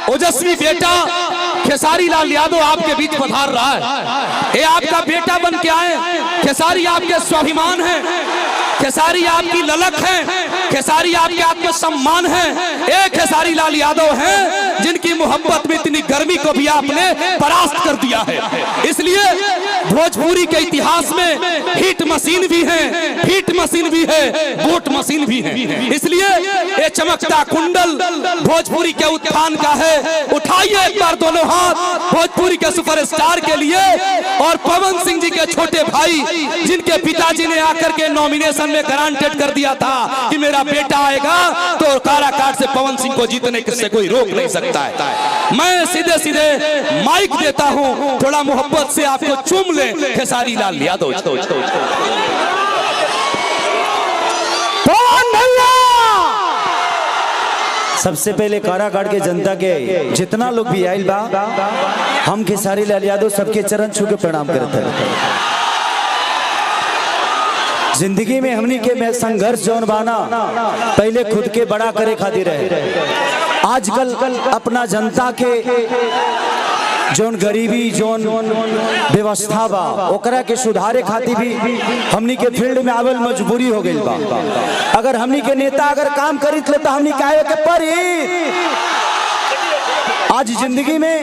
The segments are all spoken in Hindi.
ओजस्वी बेटा खेसारी लाल यादव आपके बीच पधार रहा है। ये आपका बेटा बन के आए। खेसारी आपके स्वाभिमान है, खेसारी आपकी ललक है, खेसारी आपके आत्मसम्मान है। एक खेसारी लाल यादव हैं जिनकी मोहब्बत में इतनी गर्मी को भी आपने परास्त कर दिया है। इसलिए भोजपुरी के इतिहास में हिट मशीन भी है, हिट मशीन भी है, वोट मशीन भी है। इसलिए ये चमकता कुंडल भोजपुरी के उत्थान का है। उठाइए एक बार दोनों हाथ भोजपुरी के सुपरस्टार के लिए। और पवन सिंह जी के छोटे भाई जिनके पिताजी ने आकर के नॉमिनेशन में गारंटेड कर दिया था कि मेरा बेटा आएगा तो काराकाट से पवन सिंह को जीतने से कोई रोक नहीं सकता है। मैं सीधे सीधे माइक देता हूं, थोड़ा मोहब्बत से आपको चूम ले खेसारी लाल यादव। सबसे पहले काराकाट के जनता के जितना लोग भी आइल बा, हम खेसारी लाल यादव सबके चरण छू के प्रणाम करते हैं। जिंदगी में हमनी के संघर्ष जौन बाना पहले खुद के बड़ा करे खातिर है। आजकल अपना जनता के जौन गरीबी जौन व्यवस्था बा ओकरा के सुधारे खातिर भी हमनी के फील्ड में आवल मजबूरी हो गई बा। अगर हमनी के नेता अगर काम करी ले तो हमनी काहे के परी। आज जिंदगी में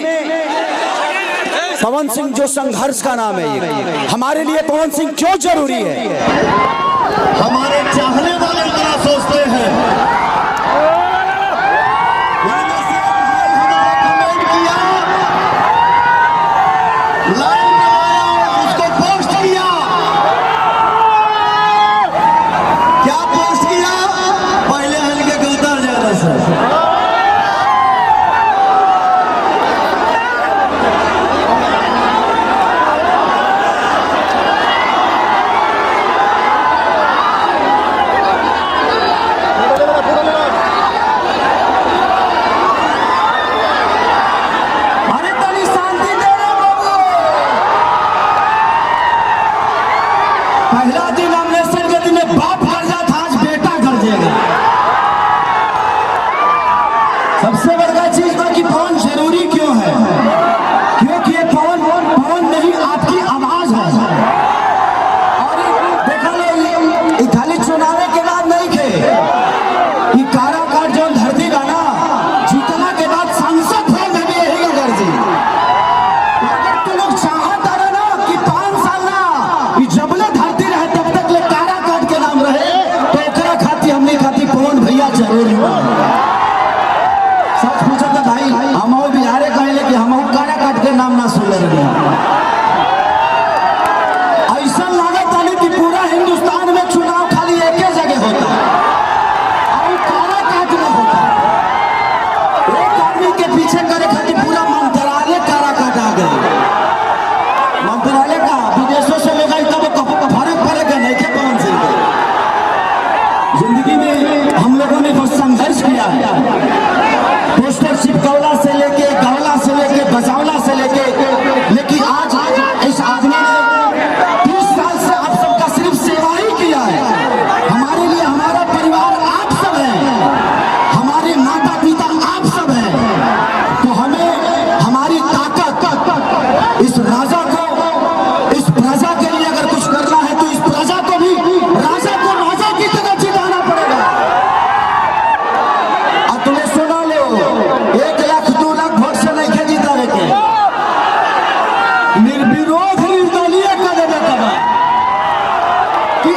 पवन सिंह जो संघर्ष का नाम है, ये हमारे लिए पवन सिंह क्यों जरूरी है। हमारे चाहने वाले क्या सोचते हैं, लाइन में आया उसको पोस्ट किया। क्या पोस्ट किया? पहले हल्के के उतर जाना सर। पहला दिन नॉमिनेशन के दिन बाप कर जाता, आज बेटा कर देगा। सबसे बड़ा चीज कि पवन जरूरी क्यों है, क्योंकि ये पवन नहीं आपकी आवाज है। और देखा लो खाली चुनाव के बाद नहीं थे कि काराकाट जो धरती का ना जीतना के बाद सांसद है, मैं भी यही कर दी। अगर तुम लोग चाहता रहे ना कि 5 साल ना जबले धरती रहे तब तक ले काराकाट के नाम रहे तो एकरा खाती हमने खाती पवन भैया जरूर हुआ। सच पूछो तो भाई हम बिहारे कहले कि हम काराकाट के नाम ना सुन रहे। ऐसा लागत है कि पूरा हिंदुस्तान में चुनाव खाली एक ही जगह होता है और काराकाट में होता है। एक आदमी के पीछे करे खातिर पूरा मंत्रालय काराकाट आ गए। मंत्रालय का विदेशों से लोग तब फर्क पड़ेगा नहीं के पवन सिंह को। जिंदगी में हम लोगों ने बहुत संघर्ष किया है। पोस्टर चिपकौला से लेके गौला से लेके बजावला से लेके, लेकिन आज इस आदमी ने 30 साल से आप सबका सिर्फ सेवा ही किया है। हमारे लिए हमारा परिवार आप सब है, हमारे माता पिता आप सब है। तो हमें हमारी ताकत इस राजा को, इस प्रजा के लिए अगर कुछ करना है तो इस प्रजा को भी राजा को राजा की तरह जिताना पड़ेगा। अब तुम्हें सुना लो, 1 लाख 2 लाख वोट से नहीं के जीता रहे निर्विरोध निर्दलीय का देवे कि